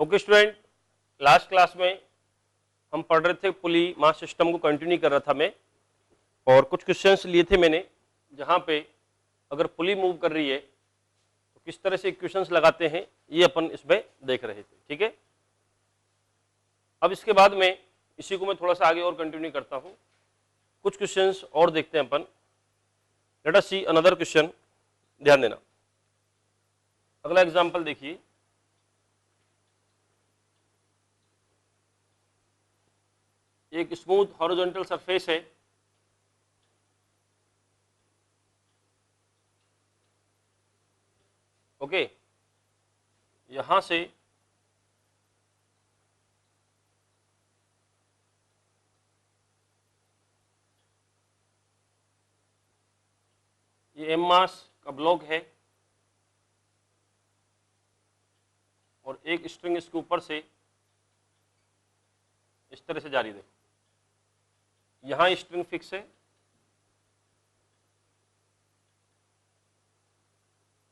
Okay student, last class में हम पढ़ रहे थे पुली मास सिस्टम को कंटिन्यू कर रहा था मैं, और कुछ क्वेश्चंस लिए थे मैंने जहाँ पे अगर पुली मूव कर रही है तो किस तरह से इक्वेशंस लगाते हैं ये अपन इसमें देख रहे थे। ठीक है, अब इसके बाद में इसी को मैं थोड़ा सा आगे और कंटिन्यू करता हूँ, कुछ क्वेश्चंस और देखते हैं अपन। Let us see another question, ध्यान देना। अगला एग्जाम्पल देखिए, एक स्मूथ हॉरिजॉन्टल सरफेस है, ओके, यहां से ये एम मास का ब्लॉक है और एक स्ट्रिंग इसके ऊपर से इस तरह से जारी देखो, यहां स्ट्रिंग फिक्स है,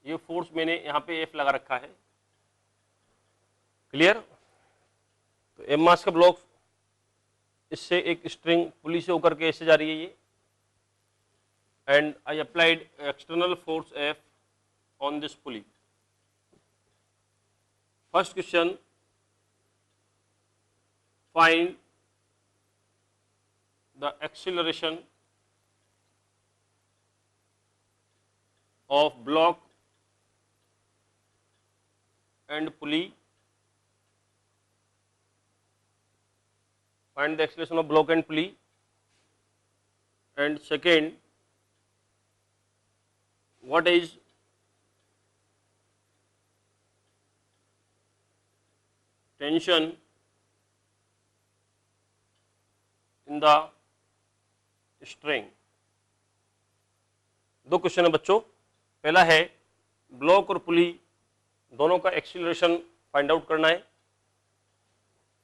ये फोर्स मैंने यहां पे एफ लगा रखा है। क्लियर? तो एम मास का ब्लॉक इससे एक स्ट्रिंग पुली से होकर के ऐसे जा रही है ये, and I applied external force F on this pulley. First question, find the acceleration of block and pulley. Find the acceleration of block and pulley. And second, what is tension in the string? दो question है बच्चों, पहला है block और पुली दोनों का acceleration find out करना है,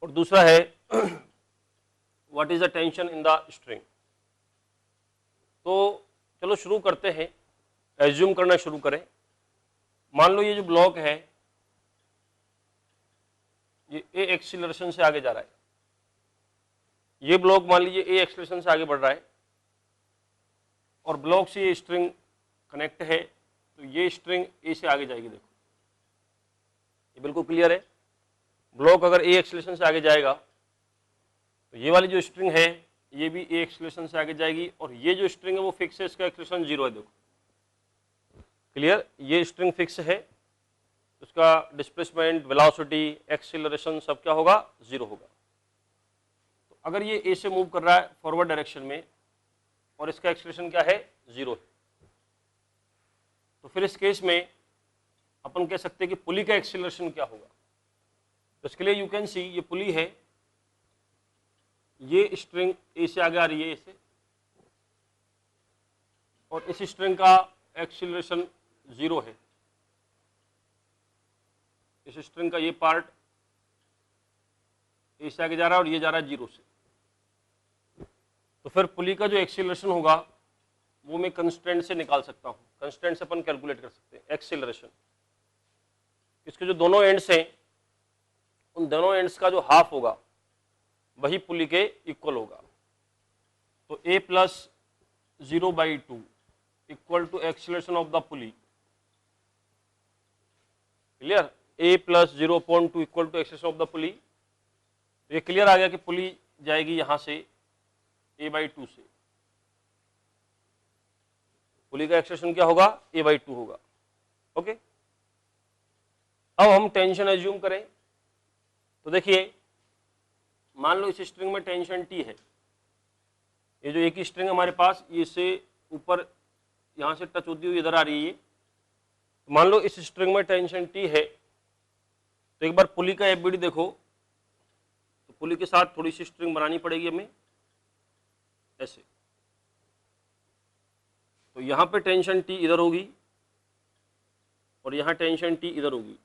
और दूसरा है what is the tension in the string. तो चलो शुरू करते हैं, एज्यूम करना शुरू करें। मान लो ये जो ब्लॉक है ये ए एक्सीलरेशन से आगे जा रहा है, ये ब्लॉक मान लीजिए ए एक्सीलरेशन से आगे बढ़ रहा है, और ब्लॉक से ये स्ट्रिंग कनेक्ट है, तो ये स्ट्रिंग ए से आगे जाएगी। देखो ये बिल्कुल क्लियर है, ब्लॉक अगर ए एक्सीलरेशन से आगे जाएगा तो ये वाली जो स्ट्रिंग है ये भी ए एक्सीलरेशन से आगे जाएगी, और ये जो स्ट्रिंग है वो फिक्स है, इसका एक्सीलरेशन 0 है। देखो क्लियर, ये स्ट्रिंग फिक्स है, उसका डिस्प्लेसमेंट, वेलोसिटी, एक्सीलरेशन सब क्या होगा? 0 होगा। तो अगर ये ए से मूव कर रहा है फॉरवर्ड डायरेक्शन में और इसका एक्सीलरेशन क्या है? 0 है, तो फिर इस केस में अपन कह सकते हैं कि पुली का एक्सीलरेशन क्या होगा। तो इसके लिए यू कैन सी, ये पुली है, ये स्ट्रिंग ए से आगे आ रही है इसे, और इस स्ट्रिंग का एक्सीलरेशन 0 है, इस स्ट्रिंग का ये पार्ट ए से आगे जा रहा है और ये जा रहा है 0 से। तो फिर पुली का जो एक्सीलरेशन होगा वो मैं कंस्टेंट से निकाल सकता हूँ, कंस्टेंट से अपन कैलकुलेट कर सकते हैं एक्सीलरेशन। इसके जो दोनों एंड्स हैं उन दोनों एंड्स का जो हाफ होगा वही पुली के इक्वल होगा। तो a plus 0/2 equal to acceleration of the pulley. Clear? a plus 0.2 equal to acceleration of the pulley. ये क्लियर आ गया कि पुली जाएगी यहां से a/2 से, पुली का एक्सीलरेशन क्या होगा? a/2 होगा। ओके, अब हम टेंशन एज्यूम करें। तो देखिए, मान लो इस स्ट्रिंग में टेंशन T है, ये जो एक ही स्ट्रिंग हमारे पास, ये इससे ऊपर यहां से टच होती हुई इधर आ रही है। तो मान लो इस स्ट्रिंग में टेंशन T है, तो एक बार पुली का एफबीडी देखो, तो पुली के साथ थोड़ी सी स्ट्रिंग बनानी पड़ेगी हमें ऐसे। तो यहां पे टेंशन T इधर होगी और यहां टेंशन T इधर होगी।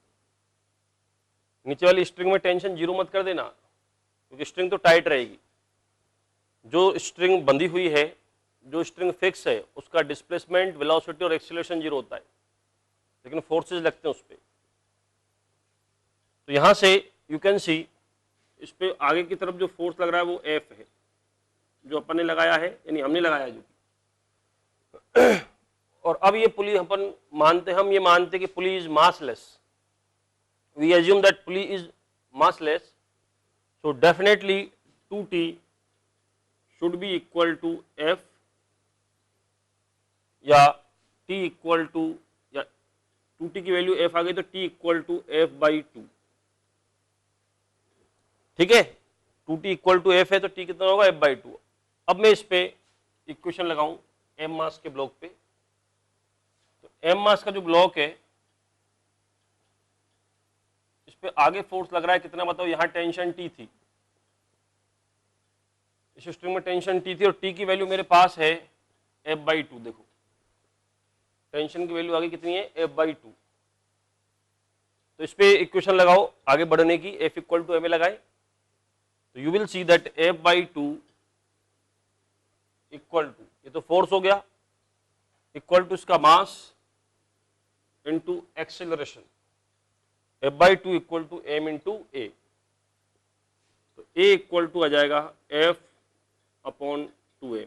नीचे वाली स्ट्रिंग में टेंशन 0 मत कर देना, क्योंकि स्ट्रिंग तो टाइट रहेगी। जो स्ट्रिंग बंधी हुई है, जो स्ट्रिंग फिक्स है, उसका डिस्प्लेसमेंट, वेलोसिटी और एक्सीलरेशन 0 होता है, लेकिन फोर्सेस लगते हैं उस पर। तो यहां से यू कैन सी इस पे आगे की तरफ जो फोर्स लग रहा है वो F है, जो अपन ने लगाया है, यानी हमने लगाया जो और अब ये पुली हम ये मानते कि pulley is massless, we assume that pulley is massless, so definitely 2t should be equal to F या t इक्वल टू या 2t की वैल्यू F आ गई तो t equal to F by 2, ठीक है। 2t इक्वल टू F है तो t कितना होगा F बाई 2। अब मैं इस पे इक्वेशन लगाऊं m मास के ब्लॉक पे, तो m मास का जो ब्लॉक है इस पे आगे फोर्स लग रहा है कितना बताओ, यहां टेंशन T थी, इस स्ट्रिंग में टेंशन T थी और T की वैल्यू मेरे पास है F बाई 2। देखो टेंशन की वैल्यू आगे कितनी है F बाई 2, तो इस पे इक्वेशन लगाओ आगे बढ़ने की, F इक्वल टू ma लगाए तो you will see that F by 2 equal to, ये तो फोर्स हो गया, इक्वल टू इसका mass into acceleration, F by 2 equal to m into a, तो a इक्वल टू आ जाएगा F अपॉन 2m।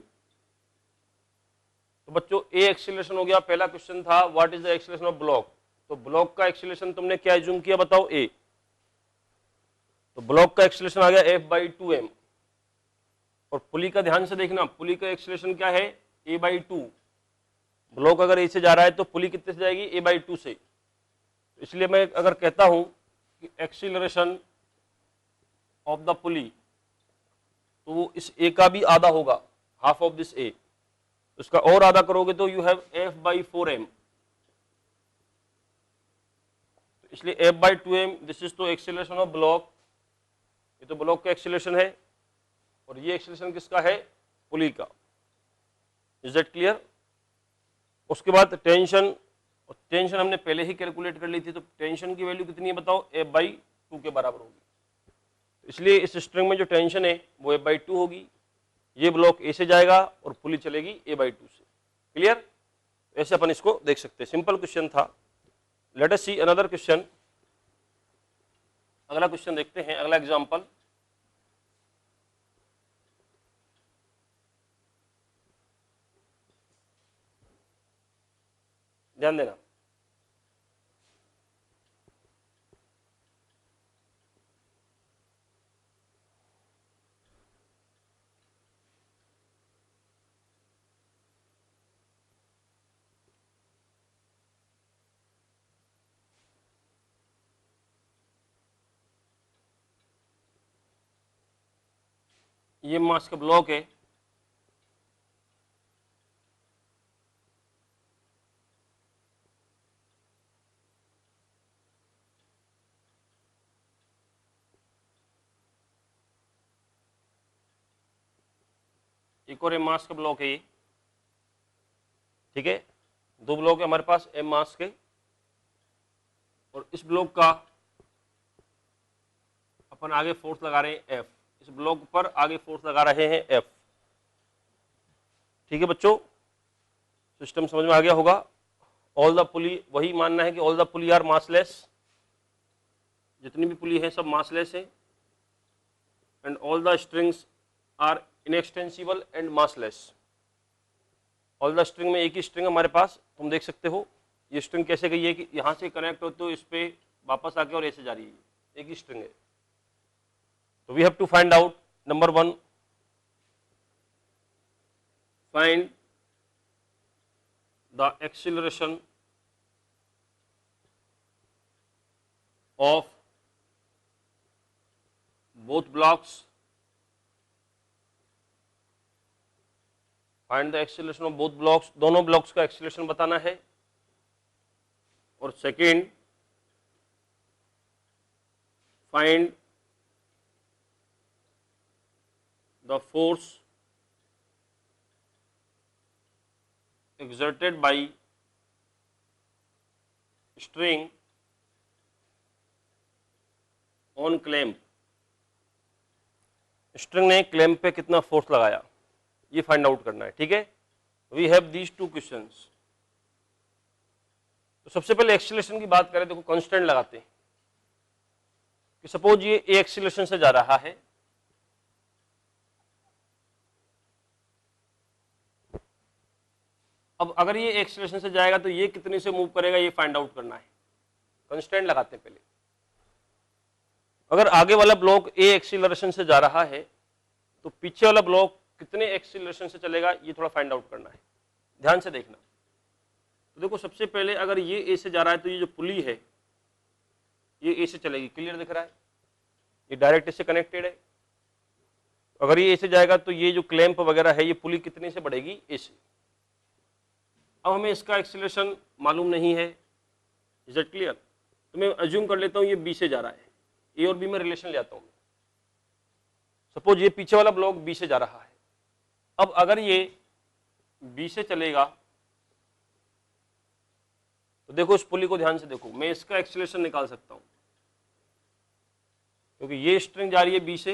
तो बच्चों a एक्सीलरेशन हो गया, पहला क्वेश्चन था what is the acceleration of block, तो ब्लॉक का एक्सीलरेशन तुमने क्या एज्यूम किया बताओ a, तो ब्लॉक का एक्सीलरेशन आ गया F बाई 2m, और पुली का ध्यान से देखना, पुली का एक्सीलरेशन क्या है a बाई 2, ब्लॉक अगर a से जा रहा है तो पुली कितने से जाएगी a बाई 2 से, इसलिए मैं अगर कहता हूं कि एक्सीलरेशन ऑफ द पुली तो वो इस a का भी आधा होगा, हाफ ऑफ दिस a, उसका और आधा करोगे तो you have F by 4m, इसलिए F by 2m this is तो एक्सीलरेशन ऑफ ब्लॉक, ये तो ब्लॉक का एक्सीलरेशन है और ये एक्सीलरेशन किसका है पुली का, इज दैट क्लियर। उसके बाद टेंशन, और टेंशन हमने पहले ही कैलकुलेट कर ली थी, तो टेंशन की वैल्यू कितनी है बताओ F बाई 2 के बराबर होगी, इसलिए इस स्ट्रिंग में जो टेंशन है वो F बाई 2 होगी, ये ब्लॉक A से जाएगा और पुली चलेगी A बाई 2 से, क्लियर। ऐसे अपन इसको देख सकते हैं, सिंपल क्वेश्चन था। Late us see another question, अगला क्वेश्चन देखते हैं, अगला एग्जांपल। ध्यान देना, ये मास का ब्लॉक है, एक और M मास का ब्लॉक है ये, ठीक है, दो ब्लॉक है हमारे पास M मास के, और इस ब्लॉक का अपन आगे फोर्स लगा रहे हैं F, इस ब्लॉक पर आगे फोर्स लगा रहे हैं F, ठीक है बच्चों, सिस्टम समझ में आ गया होगा। ऑल द पुली, वही मानना है कि all the pulley are massless, जितनी भी पुली है सब मासलेस है, and all the strings are inextensible and massless. All the string में एक ही स्ट्रिंग हमारे पास, तुम देख सकते हो ये स्ट्रिंग कैसे गई है कि यहां से कनेक्ट होते हो इस पे वापस आके और ऐसे जा रही है, एक ही स्ट्रिंग है। तो we have to find out, number 1 find the acceleration of both blocks, find the acceleration of both blocks, दोनों ब्लॉक्स का एक्सीलरेशन बताना है। और second find the force exerted by string on clamp, string ने clamp पे कितना force लगाया ये फाइंड आउट करना है, ठीक है। We have these two questions. तो सबसे पहले एक्सीलरेशन की बात करें, देखो कांस्टेंट लगाते हैं, कि सपोज ये ए एक्सीलरेशन से जा रहा है, अब अगर ये एक्सीलरेशन से जाएगा तो ये कितने से मूव करेगा ये फाइंड आउट करना है। कंस्ट्रेंट लगाते हैं पहले। अगर आगे वाला ब्लॉक ए एक्सीलरेशन से जा रहा है तो पीछे वाला ब्लॉक कितने एक्सीलरेशन से चलेगा ये थोड़ा फाइंड आउट करना है। ध्यान से देखना। तो देखो सबसे पहले अगर ये ए से जा रहा है तो ये जो पुली है ये ए से चलेगी, क्लियर दिख रहा है, ये डायरेक्ट इससे कनेक्टेड है। अगर ये ए से जाएगा तो ये जो क्लैंप वगैरह है ये पुली कितने से बढ़ेगी, ए से। अब हमें इसका एक्सीलरेशन मालूम नहीं है, इज इट क्लियर? तो मैं अज्यूम कर लेता हूँ ये बी से जा रहा है, ए और बी में रिलेशन ले आता हूँ। सपोज ये पीछे वाला ब्लॉक बी से जा रहा है। अब अगर ये बी से चलेगा तो देखो इस पुली को ध्यान से देखो, मैं इसका एक्सीलरेशन निकाल सकता हूं क्योंकि ये स्ट्रिंग जा रही है बी से,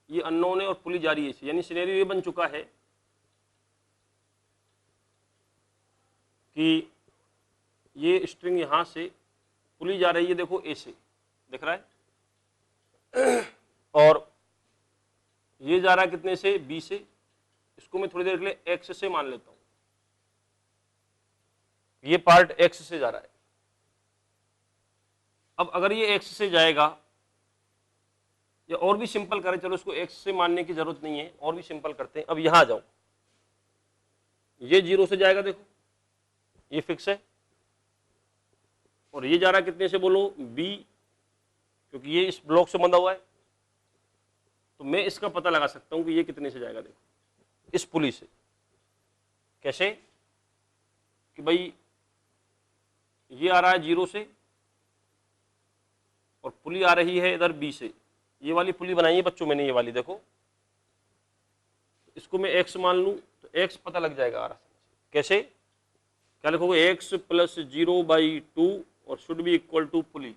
ये अननोन है और पुली जा रही है से, यानी सिनेरियो ये बन चुका है कि ये स्ट्रिंग यहां से पुली जा रही है, देखो ए से, दिख रहा है, और ये जा रहा है कितने से, बी से। इसको मैं थोड़ी देर के लिए एक्स से मान लेता हूं, ये पार्ट एक्स से जा रहा है। अब अगर ये एक्स से जाएगा, या और भी सिंपल करें, चलो इसको एक्स से मानने की जरूरत नहीं है, और भी सिंपल करते हैं। अब यहां आ जाओ, ये 0 से जाएगा, देखो ये फिक्स है, और ये जा रहा है कितने से बोलो, बी, क्योंकि ये इस ब्लॉक से बंधा हुआ है, तो मैं इसका पता लगा सकता हूं कि ये कितने से जाएगा। देखो इस पुली से, कैसे कि भाई ये आ रहा है 0 से और पुली आ रही है इधर बी से, ये वाली पुली बनाई है बच्चों मैंने, ये वाली देखो, इसको मैं x मान लूं तो x पता लग जाएगा आ रहा है। कैसे, क्या लिखोगे, x प्लस 0/2 और should be equal to pulley,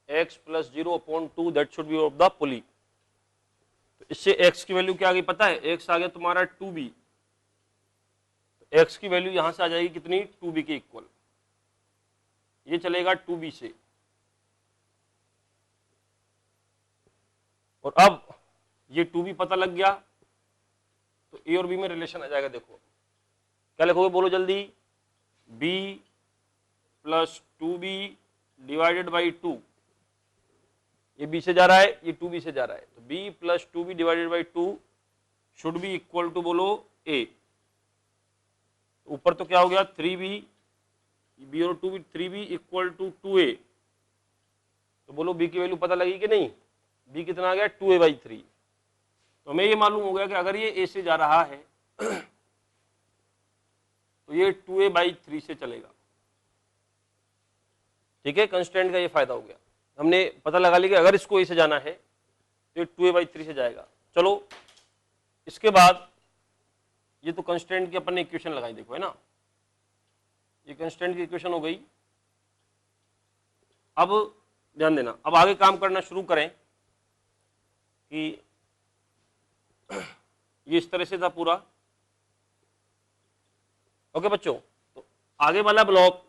x plus 0/2 that should be of the pulley. तो इससे x की वैल्यू क्या आ गई पता है, x आ गया तुम्हारा 2b, x की वैल्यू यहां से आ जाएगी कितनी, 2b के इक्वल, ये चलेगा 2b से। और अब ये 2b पता लग गया तो a और b में रिलेशन आ जाएगा। देखो क्या लिखोगे, बोलो जल्दी, b plus 2b divided by 2, ये b से जा रहा है, ये 2b से जा रहा है, तो b plus 2b divided by 2 should be equal to बोलो a। ऊपर तो क्या हो गया 3b, b और 2b, 3b equal to 2a, तो बोलो b की वैल्यू पता लगी कि नहीं, b कितना आ गया 2a/3। तो हमें ये मालूम हो गया कि अगर ये a से जा रहा है तो ये 2a/3 से चलेगा। ठीक है, कंस्टेंट का ये फायदा हो गया, हमने पता लगा लिया कि अगर इसको a से जाना है तो ये 2a/3 से जाएगा। चलो इसके बाद ये तो कंस्टेंट की अपन ने इक्वेशन लगाई, देखो है ना, ये कंस्टेंट की इक्वेशन हो गई। अब ध्यान देना, अब आगे काम करना शुरू करें कि ये इस तरह से था पूरा। ओके बच्चों, तो आगे वाला ब्लॉक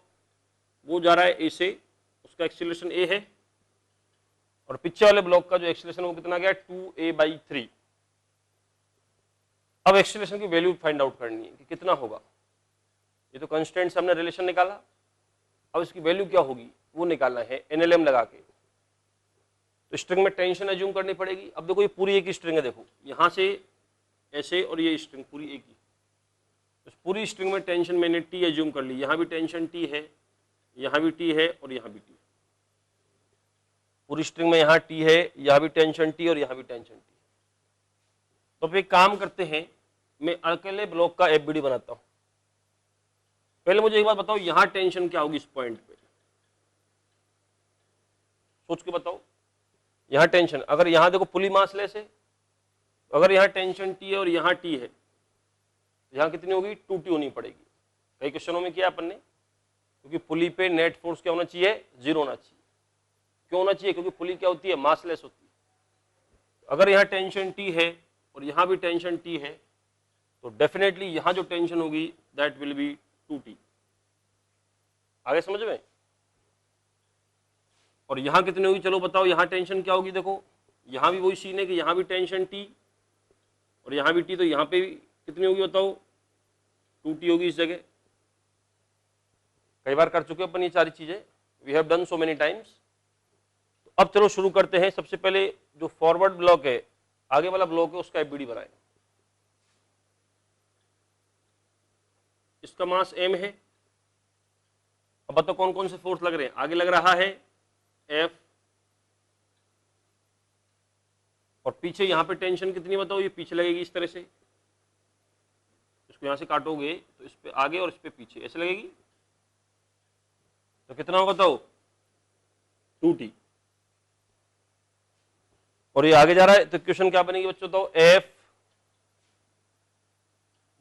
वो जा रहा है ए से, उसका एक्सीलरेशन ए है, और पीछे वाले ब्लॉक का जो एक्सीलरेशन वो कितना गया 2a/3। अब एक्सीलरेशन की वैल्यू फाइंड आउट करनी है कि कितना होगा। ये तो कंस्टेंट से हमने रिलेशन निकाला, अब इसकी वैल्यू क्या होगी वो निकालना है एनएलएम लगा के। तो स्ट्रिंग में टेंशन एज्यूम करनी पड़ेगी। अब देखो ये पूरी एक ही स्ट्रिंग है, देखो यहां से ऐसे और ये स्ट्रिंग पूरी एक ही, इस पूरी स्ट्रिंग में टेंशन मैंने टी एज्यूम कर ली, यहां भी टेंशन टी है, यहां भी टी है और यहां भी टी। पूरी स्ट्रिंग में यहां टी है, यहां भी टेंशन टी और यहां भी टेंशन टी। तो फिर काम करते हैं, मैं अकेले ब्लॉक का एफबीडी बनाता हूं। पहले मुझे एक बात बताओ, यहां टेंशन क्या होगी इस पॉइंट पे, सोच के बताओ। यहां टेंशन, अगर यहां देखो पुली मास लेस है, अगर यहां टेंशन टी है और यहां टी है, यहां कितनी होगी 2t होनी पड़ेगी। कई क्वेश्चनों में किया अपन ने, क्योंकि पुली पे नेट फोर्स क्या होना चाहिए, 0 होना चाहिए। क्यों होना चाहिए, क्योंकि पुली क्या होती है, मासलेस होती है। अगर यहां टेंशन टी है और यहां भी टेंशन टी है, तो डेफिनेटली यहां जो टेंशन होगी दैट विल बी 2t। आगे समझ में। और यहाँ कितनी होगी, चलो बताओ यहाँ टेंशन क्या होगी। देखो यहाँ भी वही सीन है कि यहाँ भी टेंशन टी और यहाँ भी टी, तो यहाँ पे भी कितनी होगी बताओ, 2T होगी इस जगह। कई बार कर चुके अपन ये सारी चीजें, we have done so many times. तो अब चलो शुरू करते हैं। सबसे पहले जो फॉरवर्ड ब्लॉक है, आगे वाला ब्लॉक है, उसका एफबीडी बनाएं। इसका मास m है। अब बताओ कौन कौन से फोर्स लग रहे हैं। आगे लग रहा है F, और पीछे यहां पे टेंशन कितनी बताओ, ये पीछे लगेगी इस तरह से, इसको यहां से काटोगे तो इस पे आगे और इस पे पीछे ऐसे लगेगी, तो कितना होगा बताओ, 2T। और ये आगे जा रहा है, तो इक्वेशन क्या बनेगी बच्चों, तो F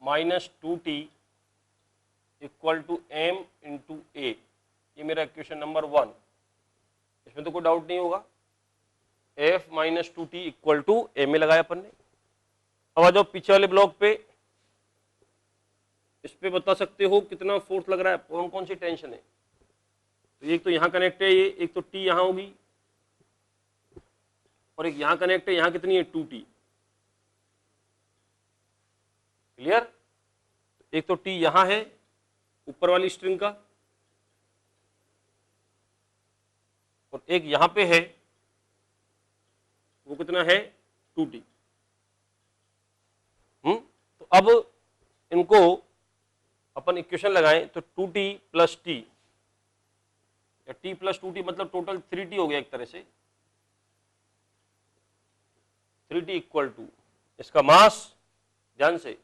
minus 2T equal to M into A। ये मेरा इक्वेशन नंबर 1, इसमें तो कोई डाउट नहीं होगा। F minus 2T equal to M लगाया अपन ने। अब आ जाओ पीछे वाले ब्लॉक पे, इस पे बता सकते हो कितना फोर्स लग रहा है, कौन कौन सी टेंशन है। तो एक तो यहाँ कनेक्ट है, ये एक तो T यहाँ होगी और एक यहाँ कनेक्ट है, यहाँ कितनी है 2T। क्लियर। एक तो T यहाँ है ऊपर वाली स्ट्रिंग का, और एक यहां पे है, वो कितना है 2T। तो अब इनको अपन इक्वेशन लगाएं तो 2T प्लस T या T प्लस 2T मतलब टोटल 3T हो गया एक तरह से। 3T इक्वल टू इसका मास ध्यान से,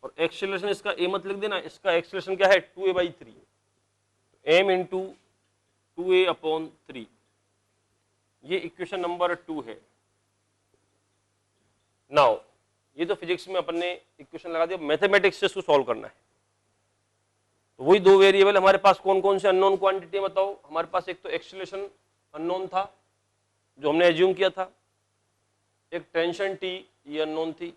और एक्सेलरेशन इसका a मत लिख देना, इसका एक्सेलरेशन क्या है 2a/3, m इंटू 2a/3। ये इक्वेशन नंबर 2 है। नाउ ये तो फिजिक्स में अपन ने इक्वेशन लगा दिया, मैथमेटिक्स से इसको सॉल्व करना है। तो वही दो वेरिएबल हमारे पास कौन कौन से अननोन क्वांटिटी बताओ। हमारे पास एक तो एक्सेलरेशन अननोन था जो हमने एज्यूम किया था, एक टेंशन T ये अननोन थी।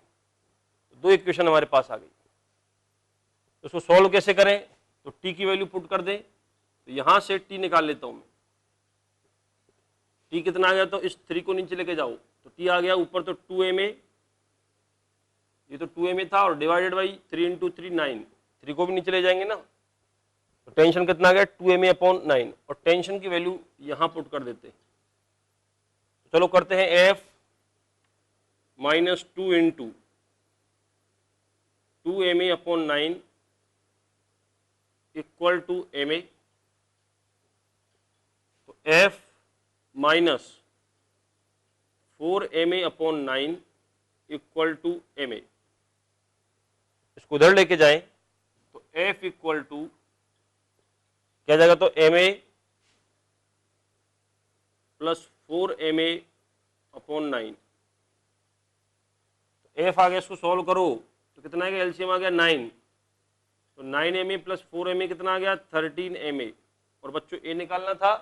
दो इक्वेशन हमारे पास आ गई। तो इसको सॉल्व कैसे करें, तो T की वैल्यू पुट कर दें। तो यहां से T निकाल लेता हूं मैं। T कितना आ गया, तो इस 3 को नीचे लेके जाओ तो T आ गया ऊपर, तो 2ma, ये तो 2ma था, और डिवाइडेड बाई 3 इंटू 3 9, 3 को भी नीचे ले जाएंगे ना, तो टेंशन कितना आ गया 2ma/9, और टेंशन की वैल्यू यहां पुट कर देते हैं। तो चलो करते हैं F minus 2 into 2ma/9 equal to ma। तो F minus 4ma/9 equal to ma। इसको उधर लेके जाएं तो F इक्वल टू क्या जाएगा, तो ma प्लस 4ma/9। F आ गया, इसको सॉल्व करो तो कितना आ गया, एलसीएम आ गया 9, तो 9ma प्लस 4ma कितना आ गया 13ma। और बच्चों a निकालना था,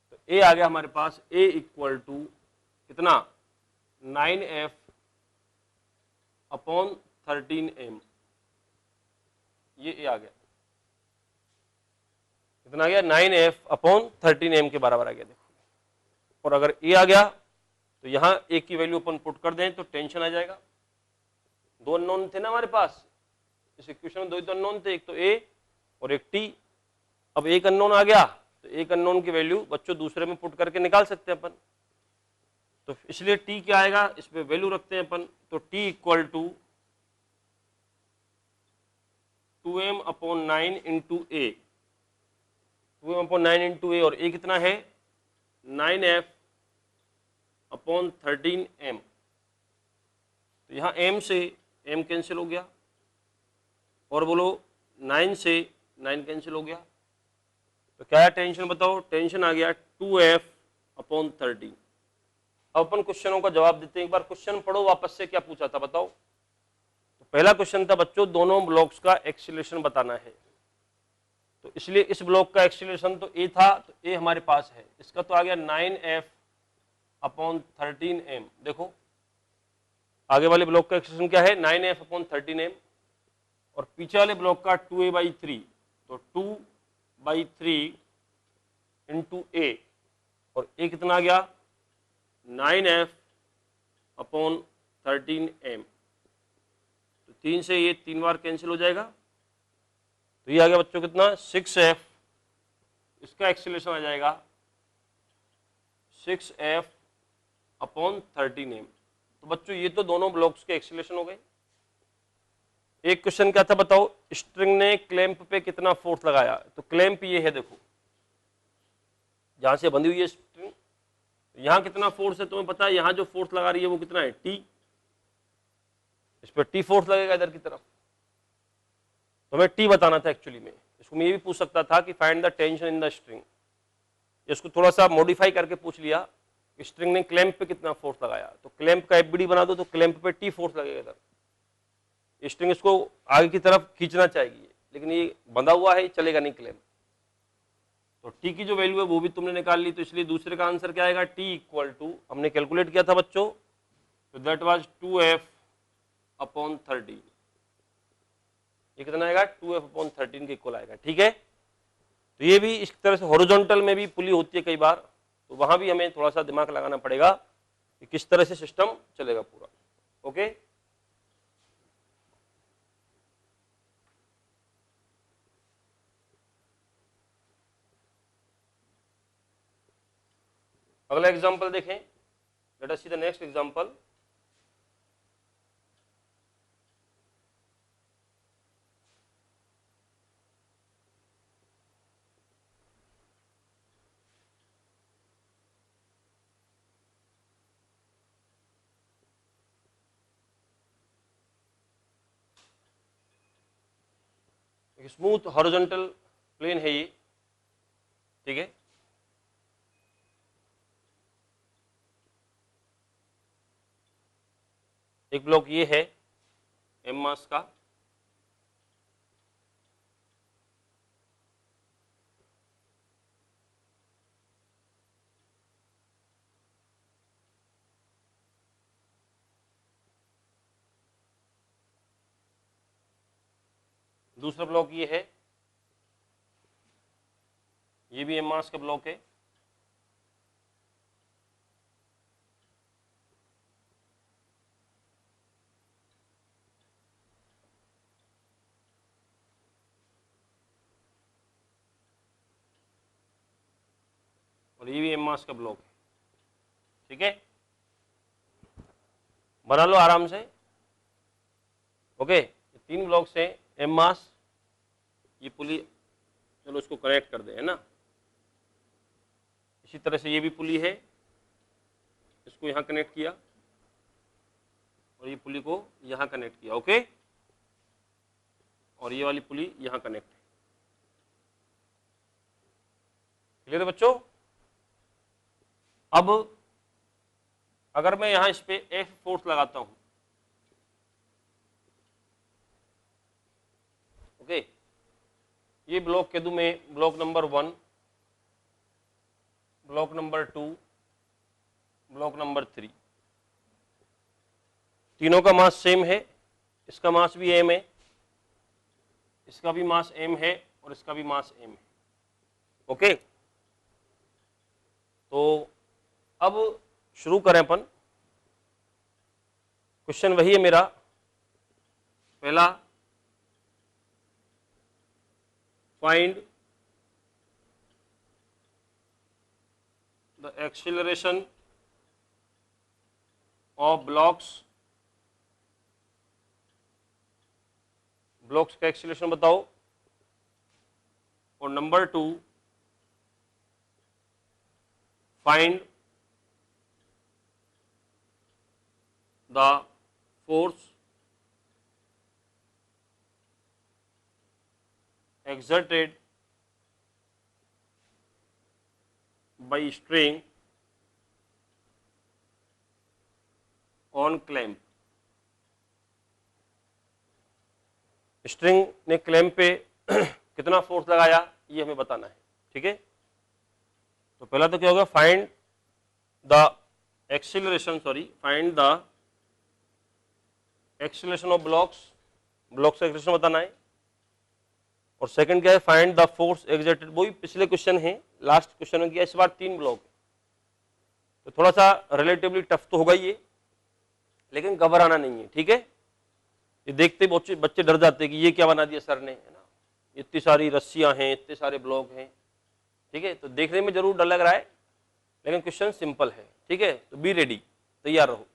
तो a आ गया हमारे पास, a इक्वल टू कितना 9f/13m। ये a आ गया, कितना आ गया 9f/13m के बराबर आ गया। देखो, और अगर a आ गया तो यहां a की वैल्यू अपन पुट कर दें तो टेंशन आ जाएगा। दो अननोन थे ना हमारे पास इस इक्वेशन में, दो ही तो अननोन थे, एक तो a और एक t। अब एक अननोन आ गया तो एक अननोन की वैल्यू बच्चों दूसरे में पुट करके निकाल सकते हैं अपन। तो इसलिए t क्या आएगा, इस पे वैल्यू रखते हैं अपन, तो t equal to 2m/9 into a, 2m/9 into a, और a कितना है 9f/13m। तो यहाँ m से m कैंसिल हो गया, और बोलो 9 से 9 कैंसिल हो गया, तो क्या है टेंशन बताओ, टेंशन आ गया 2f/13। अब अपन क्वेश्चनों का जवाब देते हैं। एक बार क्वेश्चन पढ़ो वापस से, क्या पूछा था बताओ। तो पहला क्वेश्चन था बच्चों, दोनों ब्लॉक्स का एक्सीलरेशन बताना है। तो इसलिए इस ब्लॉक का एक्सीलरेशन तो a था, तो a हमारे पास है, इसका तो आ गया 9f/13m। देखो आगे वाले ब्लॉक का एक्सीलरेशन क्या है 9f/13m, और पीछे वाले ब्लॉक का 2a/3, तो 2/3 इंटू a, और ए कितना आ गया 9F अपॉन 13M। तो 3 से ये 3 बार कैंसिल हो जाएगा, तो ये आ गया बच्चों कितना 6F, इसका एक्सीलरेशन आ जाएगा 6F अपॉन 13M। तो बच्चों ये तो दोनों ब्लॉक्स के एक्सीलरेशन हो गए। एक क्वेश्चन क्या था बताओ, स्ट्रिंग ने क्लैंप पे कितना फोर्स लगाया। तो क्लैंप ये है, देखो जहां से बंधी हुई है स्ट्रिंग, यहां कितना फोर्स है तुम्हें पता है, यहां जो फोर्स लगा रही है वो कितना है T, इस पर T फोर्स लगेगा इधर की तरफ, तो हमें T बताना था एक्चुअली में। इसको मैं ये भी पूछ सकता था कि find the tension in the string, इसको थोड़ा सा मॉडिफाई करके पूछ लिया, स्ट्रिंग ने क्लैंप पे कितना फोर्स लगाया, तो क्लैंप का FBD बना दो, तो क्लैंप पे T फोर्स लगेगा इधर, स्ट्रिंग इसको आगे की तरफ खींचना चाहिए, लेकिन ये बंधा हुआ है, चलेगा नहीं क्लैंप। तो T की जो वैल्यू है वो भी तुमने निकाल ली, तो इसलिए दूसरे का आंसर क्या आएगा, T इक्वल टू, हमने कैलकुलेट किया था बच्चों, तो दैट वाज 2F अपॉन 13। ये कितना आएगा 2F अपॉन 13 के इक्वल आएगा। ठीक है, तो ये भी इस तरह से हॉरिजॉन्टल में भी पुली होती है कई बार, तो वहां भी हमें थोड़ा सा दिमाग लगाना पड़ेगा कि किस तरह से सिस्टम चलेगा पूरा। ओके, अगला एग्जांपल देखें, let us see the next example. Smooth horizontal plane है ये, ठीक है, एक ब्लॉक ये है M मास का, दूसरा ब्लॉक ये है, ये भी M मास का ब्लॉक है, और ये भी M मास का ब्लॉक है। ठीक है, बना लो आराम से। ओके, तीन ब्लॉक्स हैं M मास, ये पुली, चलो इसको कनेक्ट कर दे, है ना। इसी तरह से ये भी पुली है, इसको यहां कनेक्ट किया और ये पुली को यहां कनेक्ट किया। ओके, और ये वाली पुली यहां कनेक्ट है। क्लियर है बच्चों। अब अगर मैं यहां इस पे F फोर्स लगाता हूं, ओके, ये ब्लॉक कह दूं मैं block number 1, block number 2, block number 3, तीनों का मास सेम है, इसका मास भी M है, इसका भी मास M है और इसका भी मास M है। ओके, तो अब शुरू करें अपन। क्वेश्चन वही है मेरा, पहला find the acceleration of blocks, blocks का एक्सीलरेशन बताओ, और number 2 find the force exerted by string on clamp। String ने क्लैंप पे कितना फोर्स लगाया ये हमें बताना है। ठीक है, तो पहला तो क्या होगा, find the acceleration, find the acceleration of blocks, blocks का एक्सीलरेशन बताना है। और सेकंड क्या है, फाइंड द फोर्स एक्सर्टेड, वही पिछले क्वेश्चन है, लास्ट क्वेश्चन में किया, इस बार 3 ब्लॉक है, तो थोड़ा सा रिलेटिवली टफ तो होगा ये, लेकिन घबराना नहीं है, ठीक है। ये देखते बच्चे डर जाते हैं कि ये क्या बना दिया सर ने, है ना, इतनी सारी रस्सियां हैं, इतने सारे ब्लॉक हैं, ठीक है। तो देखने में जरूर डर लग रहा है, लेकिन क्वेश्चन सिंपल है, ठीक है। तो बी रेडी, तैयार रहो।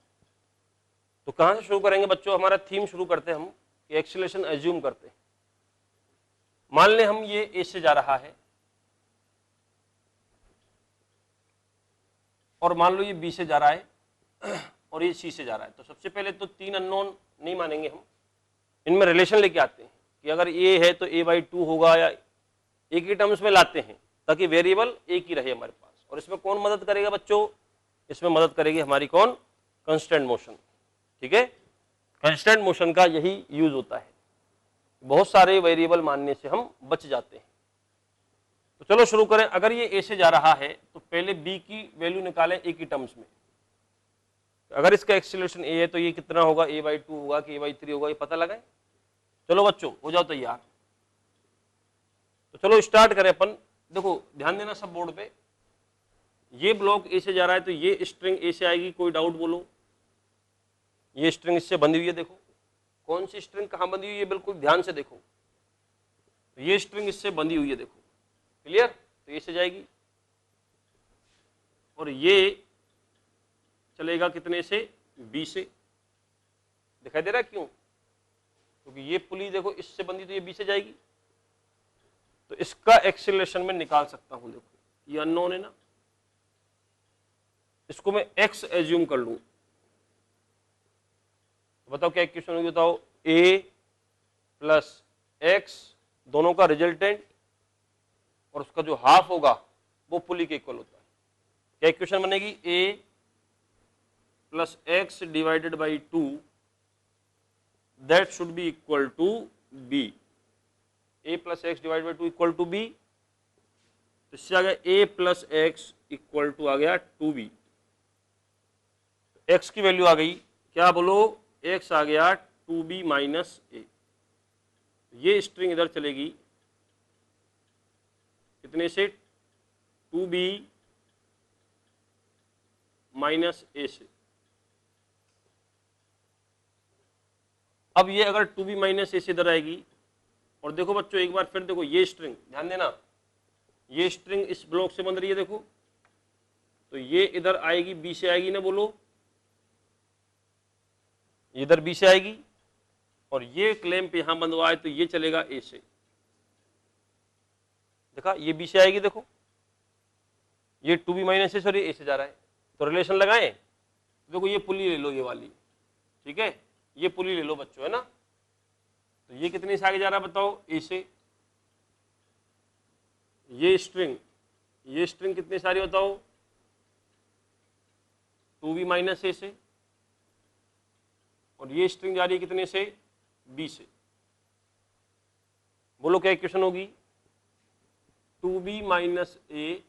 तो कहां से शुरू करेंगे बच्चों, हमारा थीम शुरू करते हैं हम कि एक्सीलरेशन एज्यूम करते हैं। मान लें हम ये ए से जा रहा है और मान लो ये बी से जा रहा है और ये सी से जा रहा है। तो सबसे पहले तो 3 अननोन नहीं मानेंगे हम, इनमें रिलेशन लेके आते हैं कि अगर ए है तो a/2 होगा, या एक ही टर्म्स में लाते हैं ताकि वेरिएबल एक ही रहे हमारे पास। और इसमें कौन मदद करेगा बच्चों, इसमें मदद करेगी हमारी कौन, कांस्टेंट मोशन, ठीक है। कांस्टेंट मोशन का यही यूज होता है, बहुत सारे वेरिएबल मानने से हम बच जाते हैं। तो चलो शुरू करें। अगर ये ए से जा रहा है तो पहले बी की वैल्यू निकालें एक ही टर्म्स में। अगर इसका एक्सीलरेशन ए है तो ये कितना होगा, a/2 होगा कि a/3 होगा, ये पता लगाएं। चलो बच्चों हो जाओ तैयार। तो चलो स्टार्ट करें अपन। देखो ध्यान देना सब बोर्ड पे, ये ब्लॉक ए से जा रहा है तो ये स्ट्रिंग ए से आएगी, कोई डाउट बोलो। ये स्ट्रिंग इससे बंधी हुई है, देखो कौन सी स्ट्रिंग कहां बंधी हुई है, बिल्कुल ध्यान से देखो। तो ये स्ट्रिंग इससे बंधी हुई है, देखो क्लियर। तो ये से जाएगी और ये चलेगा कितने से, बी से। दिखाई दे रहा है क्यों, क्योंकि ये पुली देखो इससे बंधी तो ये बी से जाएगी। तो इसका एक्सीलरेशन में निकाल सकता हूं, देखो ये अननोन है ना, इसको मैं x एज्यूम कर लूं। बताओ क्या इक्वेशन होगी, बताओ। a प्लस x दोनों का रिजल्टेंट और उसका जो हाफ होगा वो पुली के इक्वल होता है। क्या इक्वेशन बनेगी, a plus x divided by 2 that should be equal to b। a plus x divided by 2 equal to b। तो इससे आ गया a plus x equal to आ गया 2b। x की वैल्यू आ गई, क्या बोलो, x आ गया 2b माइनस a। ये स्ट्रिंग इधर चलेगी कितने से, 2b माइनस a से। अब ये अगर 2b माइनस a से इधर आएगी, और देखो बच्चों एक बार फिर देखो ये स्ट्रिंग, ध्यान देना ये स्ट्रिंग इस ब्लॉक से बंध रही है, देखो तो ये इधर आएगी, बी से आएगी ना, बोलो इधर बी से आएगी, और ये क्लैंप यहां बंध हुआ है तो ये चलेगा ए से। देखा ये बी से आएगी, देखो ये 2b माइनस ए सॉरी ए से जा रहा है। तो रिलेशन लगाएं, देखो ये पुली ले लो, ये वाली, ठीक है, ये पुली ले लो बच्चों, है ना। तो ये कितने से आगे जा रहा है बताओ, ए से। ये स्ट्रिंग कितनी सारी बताओ, 2b माइनस ए से। और ये स्ट्रिंग जा रही है कितने से, बी से। बोलो क्या इक्वेशन होगी, 2b minus a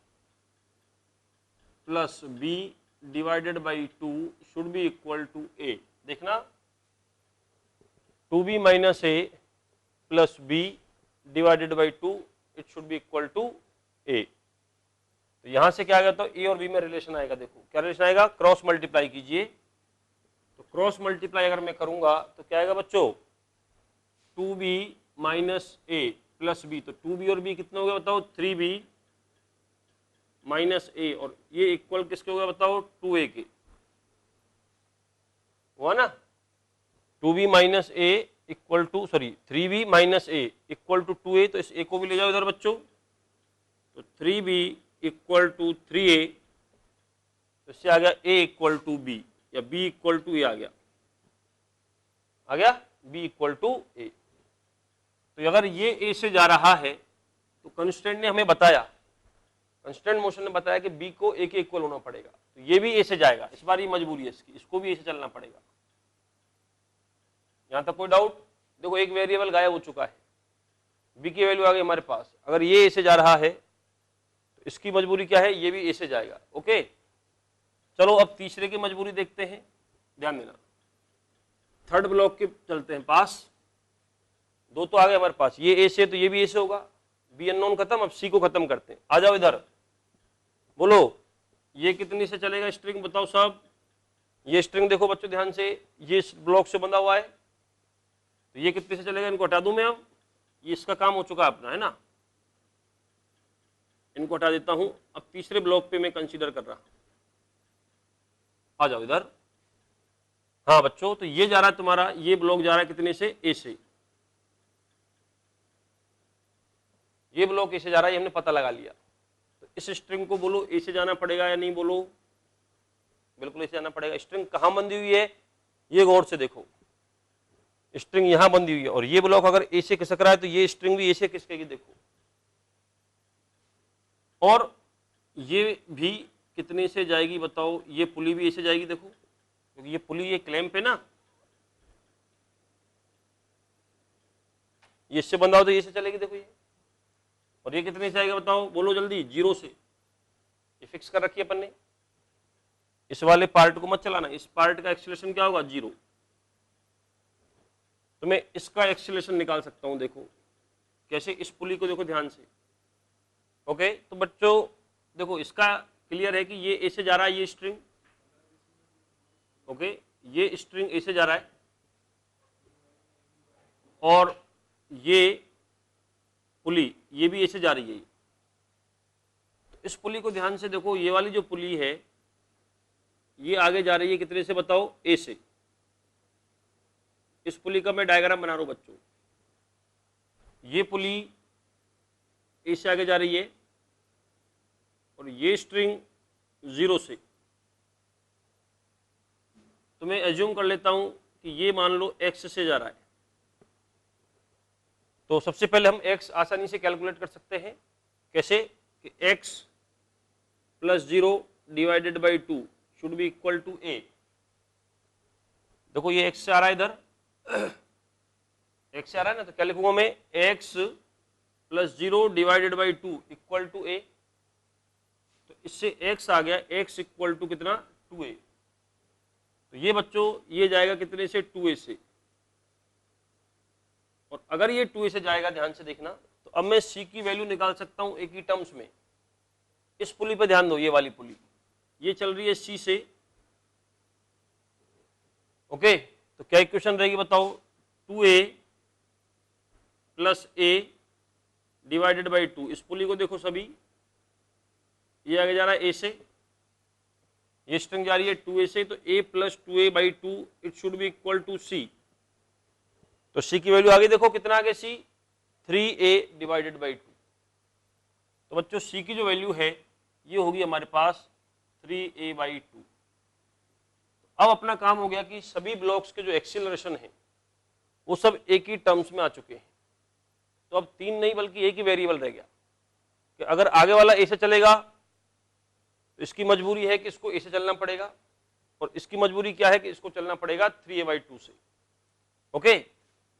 plus b divided by 2 should be equal to a. देखना 2b minus a plus b divided by 2 it should be equal to a. तो यहां से क्या आएगा, तो ए और बी में रिलेशन आएगा। देखो क्या रिलेशन आएगा, क्रॉस मल्टीप्लाई कीजिए। तो क्रॉस मल्टीप्लाई अगर मैं करूंगा तो क्या आएगा बच्चों, 2b minus a plus B. तो 2b और b कितना हो गया बताओ, 3b माइनस ए, और ये इक्वल किसके हो गया बताओ, 2a के हुआ ना। 2b minus A equal to 3b minus A equal to 2a। तो इस a को भी ले जाओ इधर बच्चों, तो 3b इक्वल टू 3a। तो इससे आ गया a इक्वल टू b, या b इक्वल टू a आ गया b इक्वल टू a। तो अगर ये a से जा रहा है तो कंस्टेंट ने हमें बताया, कंस्टेंट मोशन ने बताया कि b को a के इक्वल होना पड़ेगा। तो ये भी a से जाएगा, इस बार ये मजबूरी है इसकी, इसको भी a से चलना पड़ेगा। यहां तक कोई डाउट। देखो एक वेरिएबल गायब हो चुका है, b की वैल्यू आ गई हमारे पास। अगर ये a से जा रहा है तो इसकी मजबूरी क्या है, ये भी a से जाएगा। ओके चलो अब तीसरे की मजबूरी देखते हैं, ध्यान देना। थर्ड ब्लॉक के चलते हैं पास। दो तो आ गए हमारे पास, ये ए से तो ये भी ए से होगा, बी अननोन खत्म। अब सी को खत्म करते हैं, आ जाओ इधर, बोलो ये कितनी से चलेगा स्ट्रिंग बताओ सब। ये स्ट्रिंग देखो बच्चों ध्यान से, ये इस ब्लॉक से बंधा हुआ है, तो ये कितने से चलेगा, इनको हटा दूं मैं अब, ये इसका काम हो चुका अपना, है ना, इनको हटा देता हूं। अब तीसरे ब्लॉक पे मैं कंसीडर कर रहा, आ जाओ इधर। हाँ बच्चों, तो ये जा रहा है तुम्हारा, ये ब्लॉक जा रहा है कितने से, ए से, ये ब्लॉक ए से जा रहा है, ये हमने पता लगा लिया। तो इस स्ट्रिंग को बोलो ए से जाना पड़ेगा या नहीं, बोलो बिल्कुल ए से जाना पड़ेगा। स्ट्रिंग कहां बंधी हुई है, ये गौर से देखो, स्ट्रिंग यहां बंधी हुई है, और ये ब्लॉक अगर ए से खिसक रहा है तो ये स्ट्रिंग भी ए से खिसकेगी, देखो। और ये भी कितने से जाएगी बताओ, ये पुली भी ए से जाएगी, देखो, क्योंकि ये पुली, ये क्लैंप है ना, ये इससे बंधा हो तो ये से चलेगी, देखो ये। और ये कितने से आएगा बताओ, बोलो जल्दी, 0 से। ये फिक्स कर रखी है अपन ने, इस वाले पार्ट को मत चलाना, इस पार्ट का एक्सीलरेशन क्या होगा, 0। तो मैं इसका एक्सीलरेशन निकाल सकता हूं, देखो कैसे, इस पुली को देखो ध्यान से। ओके, तो बच्चों देखो इसका क्लियर है कि ये ए से जा रहा है, ये स्ट्रिंग, ओके, ये स्ट्रिंग ए से जा रहा है, और ये पुली ये भी ए से जा रही है। तो इस पुली को ध्यान से देखो, ये वाली जो पुली है ये आगे जा रही है कितने से बताओ, ए से। इस पुली का मैं डायग्राम बना रहा हूं बच्चों, ये पुली ए से आगे जा रही है, और ये स्ट्रिंग 0 से। तो मैं एज्यूम कर लेता हूं कि ये मान लो एक्स से जा रहा है। तो सबसे पहले हम x आसानी से कैलकुलेट कर सकते हैं, कैसे, कि x plus 0 divided by 2 should be equal to a। देखो ये x से आ रहा है इधर, x से आ रहा है ना, तो क्या लिखूंगा मैं, x plus 0 divided by 2 equal to a। तो इससे x आ गया, x इक्वल टू कितना, 2a। तो ये बच्चों ये जाएगा कितने से, 2a से। और अगर ये 2a से जाएगा, ध्यान से देखना, तो अब मैं c की वैल्यू निकाल सकता हूं एक ही टर्म्स में। इस पुली पे ध्यान दो, ये वाली पुली ये चल रही है c से, ओके। तो क्या इक्वेशन रहेगी बताओ, 2a plus a divided by 2। इस पुली को देखो सभी, ये आगे जा रहा है a से, ये स्ट्रिंग जा रही है 2a से, तो a plus 2a by 2 it should be equal to c। तो c की वैल्यू आगे देखो कितना आगे, c 3a डिवाइडेड बाई 2। तो बच्चों c की जो वैल्यू है ये होगी हमारे पास 3a बाई 2। अब अपना काम हो गया कि सभी ब्लॉक्स के जो एक्सीलरेशन है वो सब एक ही टर्म्स में आ चुके हैं। तो अब 3 नहीं बल्कि एक ही वेरिएबल रह गया कि अगर आगे वाला ए से चलेगा तो इसकी मजबूरी है कि इसको ए से चलना पड़ेगा, और इसकी मजबूरी क्या है कि इसको चलना पड़ेगा 3a बाई 2 से। ओके,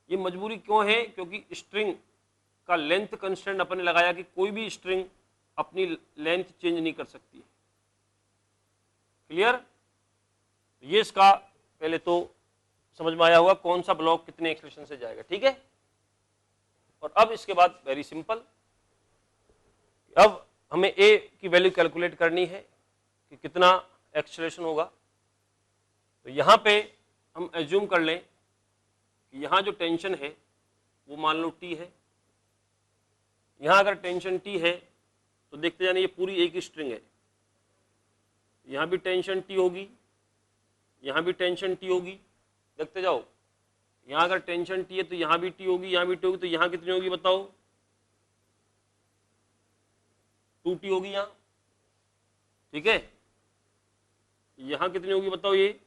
ये मजबूरी क्यों है, क्योंकि स्ट्रिंग का लेंथ कंस्टेंट अपन ने लगाया कि कोई भी स्ट्रिंग अपनी लेंथ चेंज नहीं कर सकती है। क्लियर, ये इसका पहले तो समझ में आया होगा कौन सा ब्लॉक कितने एक्सलेशन से जाएगा, ठीक है। और अब इसके बाद वेरी सिंपल, अब हमें a की वैल्यू कैलकुलेट करनी है कि कितना एक्सलेशन होगा। तो यहां पे हम एज्यूम कर लें कि यहां जो टेंशन है वो मान लो t है। यहां अगर टेंशन t है तो देखते जाने ये पूरी एक ही स्ट्रिंग है, यहां भी टेंशन t होगी, यहां भी टेंशन t होगी, देखते जाओ। यहां अगर टेंशन t है तो यहां भी t होगी, यहां भी t होगी, तो यहां कितनी होगी बताओ, 2t होगी यहां, ठीक है। यहां कितनी होगी बताओ, ये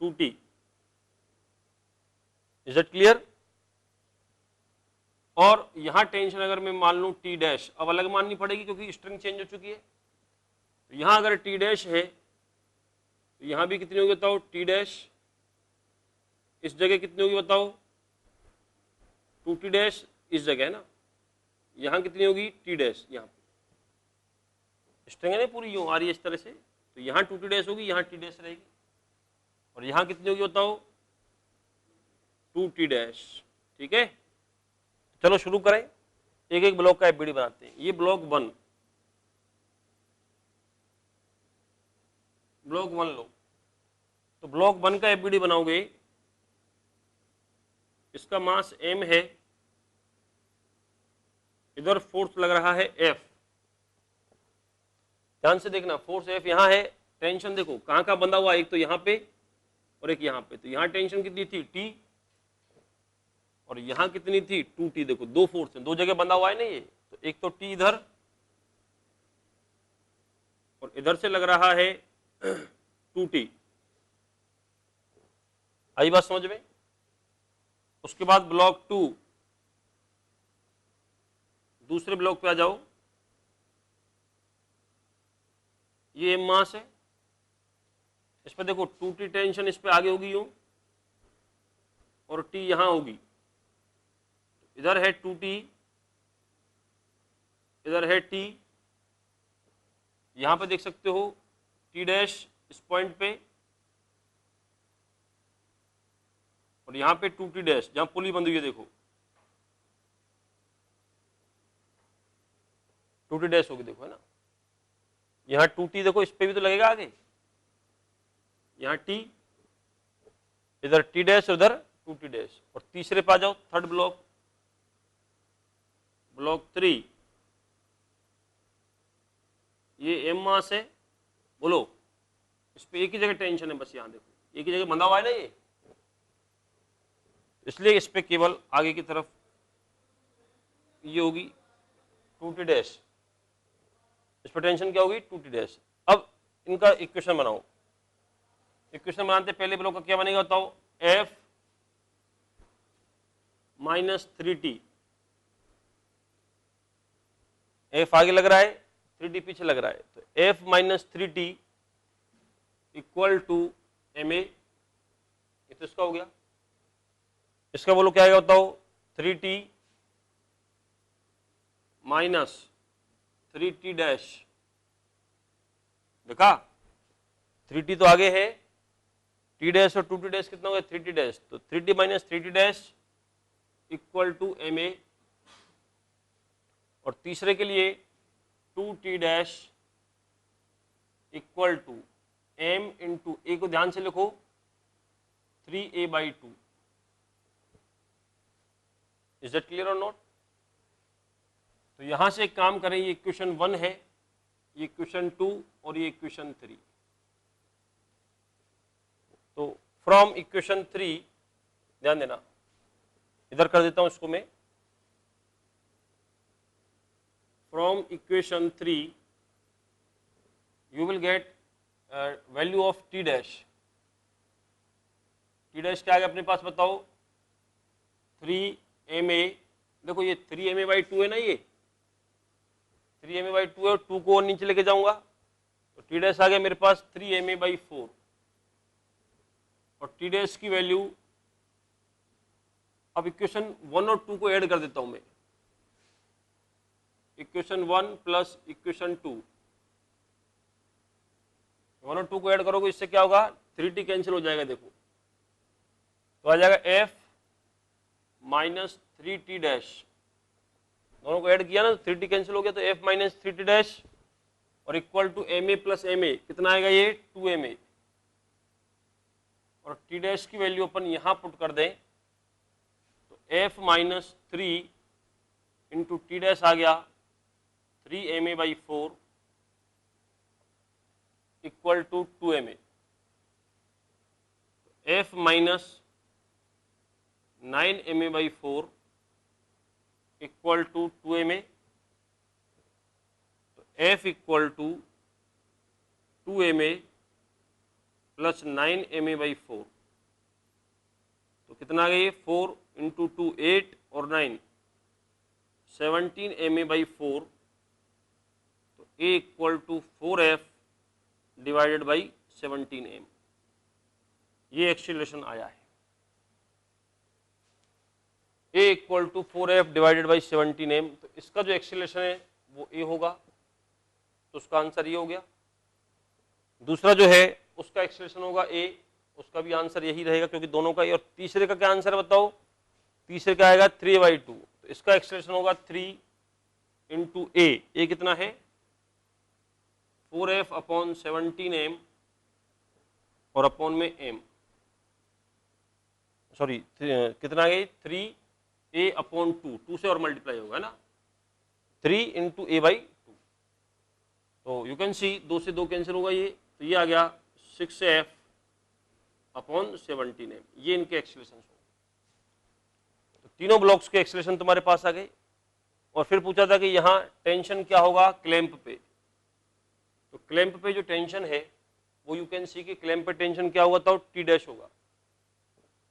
2t। Is that clear. और यहां टेंशन अगर मैं मान लूं t डैश, अब अलग माननी पड़ेगी क्योंकि स्ट्रिंग चेंज हो चुकी है। तो यहां अगर t डैश है तो यहां भी कितनी होगी बताओ, t डैश। इस जगह कितनी होगी बताओ, 2t डैश इस जगह है ना, यहां कितनी होगी t डैश। यहां स्ट्रिंग है ना पूरी यूं आ रही है इस तरह से, तो यहां 2t डैश होगी, यहां t डैश रहेगी। और यहां कितनी होगी बताओ, 2t डैश, ठीक है। चलो शुरू करें, एक एक ब्लॉक का एफबीडी बनाते हैं। ये ब्लॉक 1, ब्लॉक 1 लो, तो ब्लॉक 1 का एफबीडी बनाओगे, इसका मास m है, इधर फोर्स लग रहा है F। ध्यान से देखना, फोर्स F यहां है, टेंशन देखो कहां कहां बंधा हुआ, एक तो यहां पे और एक यहां पे, तो यहां टेंशन कितनी थी T, और यहां कितनी थी 2T। देखो दो फोर्स है, दो जगह बंधा हुआ है ना ये, तो एक तो T इधर और इधर से लग रहा है 2T। आई बात समझ में? उसके बाद ब्लॉक 2, दूसरे ब्लॉक पे आ जाओ, ये m मास है, इस पर देखो 2T टेंशन इस पे आगे होगी यूं, और T यहां होगी, इधर है 2T, इधर है T, यहां पे देख सकते हो T डैश इस पॉइंट पे, और यहां पे 2T डैश जहां पुली बंधी हुई है, देखो 2T डैश होगी, देखो है ना, यहाँ 2T देखो इस पे भी तो लगेगा आगे, यहाँ T, इधर T डैश, उधर 2T डैश। और तीसरे पे आ जाओ, थर्ड ब्लॉक, ब्लॉक 3, ये m मास है, बोलो इस पे एक ही जगह टेंशन है, बस यहाँ देखो एक ही जगह बंधा हुआ है ना ये, इसलिए इस पे केवल आगे की तरफ ये होगी 2T डैश, इस पर टेंशन क्या होगी 2T डैश। अब इनका इक्वेशन बनाओ, इक्वेशन बनाते पहले ब्लॉक का क्या बनेगा बताओ, F माइनस 3T, F आगे लग रहा है, 3T पीछे लग रहा है, तो F minus 3T equal to ma, ये तो इसका हो गया। इसका बोलो क्या आएगा बताओ, 3T माइनस 3T डैश, देखा 3T तो आगे है, T डैश और 2T डैश कितना हो गया 3T डैश, तो 3T minus 3T dash equal to ma, और तीसरे के लिए 2T dash equal to m into a, को ध्यान से लिखो 3a/2। इज दैट क्लियर और नॉट? तो यहां से एक काम करें, ये इक्वेशन 1 है, ये इक्वेशन 2 और ये इक्वेशन 3। तो फ्रॉम इक्वेशन 3, ध्यान देना, इधर कर देता हूं इसको मैं, from equation 3 you will get value of T dash. T dash क्या है अपने पास बताओ, 3ma, देखो ये 3ma/2 है ना, ये 3ma/2 है, और 2 को और नीचे लेके जाऊंगा तो T डैश आ गया मेरे पास 3ma/4, और T डैश की वैल्यू, अब इक्वेशन 1 और 2 को ऐड कर देता हूं मैं, इक्वेशन 1 प्लस इक्वेशन 2, 1 और 2 को ऐड करोगे, इससे क्या होगा 3T कैंसिल हो जाएगा, देखो तो आ जाएगा F माइनस 3T डैश, दोनों को ऐड किया ना तो 3T कैंसिल हो गया, तो F माइनस 3T डैश और equal to ma plus ma, कितना आएगा ये 2ma, और T डैश की वैल्यू अपन यहां पुट कर दें तो F minus 3 into T dash आ गया 3ma/4 equal to 2ma, F minus 9ma/4 equal to 2ma, तो F equal to 2ma plus 9ma/4, तो कितना आ गया ये 4 इंटू 2 8 और 9 17ma/4, तो A equal to 4F divided by 17m, ये एक्सीलरेशन आया है। A equal to 4F divided by 17m, तो इसका जो एक्सीलरेशन है वो A होगा, तो उसका आंसर ये हो गया। दूसरा जो है उसका एक्सीलरेशन होगा A, उसका भी आंसर यही रहेगा क्योंकि दोनों का। और तीसरे का क्या आंसर है बताओ, तीसरे का आएगा 3/2, तो इसका एक्सीलरेशन होगा 3 इंटू A, कितना है 4F अपॉन 17m और अपॉन में m, सॉरी कितना आ गया 3a अपॉन 2 से और मल्टीप्लाई होगा ना, 3 इंटू a बाई 2। तो यू कैन सी 2 से 2 कैंसिल होगा ये, तो ये आ गया 6f अपॉन 17m, ये इनके एक्सेलरेशन हो। तो तीनों ब्लॉक्स के एक्सेलरेशन तुम्हारे पास आ गए। और फिर पूछा था कि यहाँ टेंशन क्या होगा क्लैंप पे, तो क्लैंप पे जो टेंशन है वो यू कैन सी कि क्लैंप पे टेंशन क्या होगा, तो टी डैश होगा।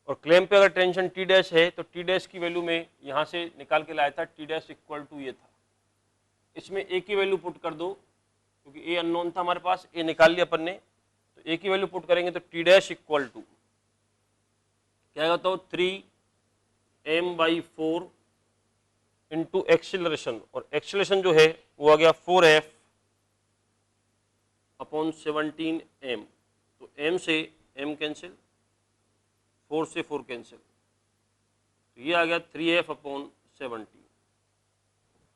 और क्लैंप पे अगर टेंशन टी डैश है तो टी डैश की वैल्यू में यहाँ से निकाल के लाया था, टी डैश इक्वल टू ये था। इसमें ए की वैल्यू पुट कर दो, क्योंकि ए अननोन था हमारे पास, ए निकाल लिया अपन ने, तो ए की वैल्यू पुट करेंगे तो टी डैश इक्वल टू क्या आएगा, तो 3m/4 इंटू एक्सिलरेशन, और एक्सिलरेशन जो है वो आ गया 4f अपॉन 17m। तो m से m कैंसिल, 4 से 4 कैंसिल, तो ये आ गया 3f अपॉन 17।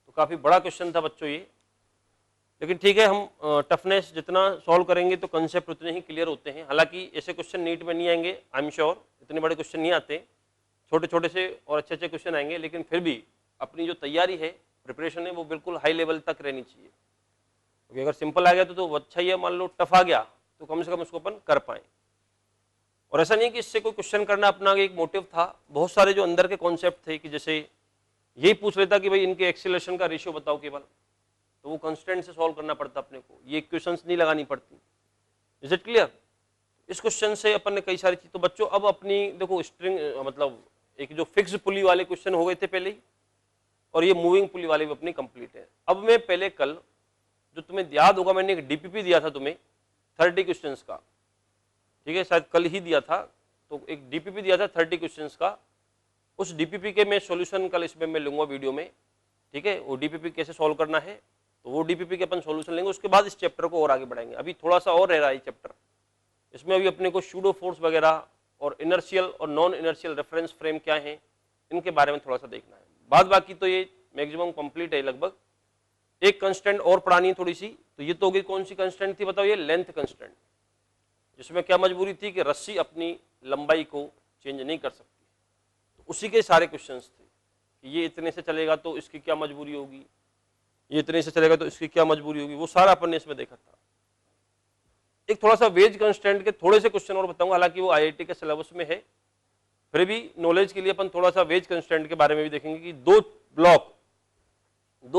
तो काफ़ी बड़ा क्वेश्चन था बच्चों ये, लेकिन ठीक है, हम टफनेस जितना सॉल्व करेंगे तो कंसेप्ट उतने ही क्लियर होते हैं। हालांकि ऐसे क्वेश्चन नीट में नहीं आएंगे, आई एम श्योर, इतने बड़े क्वेश्चन नहीं आते, छोटे छोटे से और अच्छे अच्छे क्वेश्चन आएंगे, लेकिन फिर भी अपनी जो तैयारी है, प्रिपरेशन है, वो बिल्कुल हाई लेवल तक रहनी चाहिए। क्योंकि अगर सिंपल आ गया तो अच्छा ही है, मान लो टफ आ गया तो कम से कम उसको अपन कर पाए। और ऐसा नहीं कि इससे कोई क्वेश्चन करना अपना एक मोटिव था, बहुत सारे जो अंदर के कॉन्सेप्ट थे कि जैसे यही पूछ लेता कि भाई इनके एक्सीलरेशन का रेशियो बताओ केवल, तो वो कंस्टेंट से सॉल्व करना पड़ता अपने को, ये इक्वेशंस नहीं लगानी पड़ती। Is it clear? इस क्वेश्चन से अपन ने कई सारी चीज, तो बच्चों अब अपनी देखो स्ट्रिंग मतलब एक जो फिक्स पुली वाले क्वेश्चन हो गए थे पहले ही, और ये मूविंग पुली वाले भी अपनी कंप्लीट है। अब मैं पहले कल जो तुम्हें याद होगा, मैंने एक डीपीपी दिया था तुम्हें 30 क्वेश्चंस का, ठीक है, शायद कल ही दिया था, तो एक डीपीपी दिया था 30 क्वेश्चंस का। उस डीपीपी के मैं सॉल्यूशन कल इसमें मैं लूंगा वीडियो में, ठीक है, वो डीपीपी कैसे सॉल्व करना है, तो वो डीपीपी के अपन सॉल्यूशन लेंगे। उसके बाद इस चैप्टर को और आगे बढ़ाएंगे। अभी थोड़ा सा और रह रहा है चैप्टर, इसमें अभी अपने को सूडो फोर्स वगैरह और इनर्शियल और नॉन इनर्शियल रेफरेंस फ्रेम क्या है, इनके बारे में थोड़ा सा देखना है। बाद बाकी तो ये मैक्सिमम कंप्लीट है लगभग। एक कंस्टेंट और पढ़ानी है थोड़ी सी, तो ये तो होगी, कौन सी कंस्टेंट थी बताओ, ये लेंथ कंस्टेंट, जिसमें क्या मजबूरी थी कि रस्सी अपनी लंबाई को चेंज नहीं कर सकती। तो उसी के सारे क्वेश्चंस थे कि ये इतने से चलेगा तो इसकी क्या मजबूरी होगी, ये इतने से चलेगा तो इसकी क्या मजबूरी होगी, वो सारा अपन ने इसमें देखा था। एक थोड़ा सा वेज कंस्टेंट के थोड़े से क्वेश्चन और बताऊंगा, हालांकि वो आईआईटी के सिलेबस में है, फिर भी नॉलेज के लिए अपन थोड़ा सा वेज कंस्टेंट के बारे में भी देखेंगे कि दो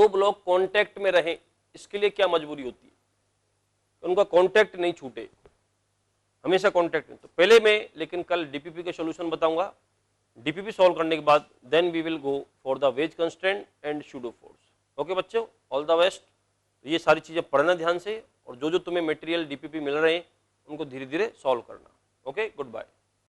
ब्लॉक कांटेक्ट में रहें, इसके लिए क्या मजबूरी होती है, उनका कांटेक्ट नहीं छूटे, हमेशा कांटेक्ट नहीं। तो पहले मैं लेकिन कल डीपीपी के सॉल्यूशन बताऊंगा। डीपीपी सॉल्व करने के बाद then we will go for the wedge constant and pseudo force. Okay बच्चों, ऑल द बेस्ट। ये सारी चीजें पढ़ना ध्यान से, और जो जो तुम्हें मटेरियल डीपीपी मिल रहे हैं उनको धीरे धीरे सॉल्व करना। Okay, good bye.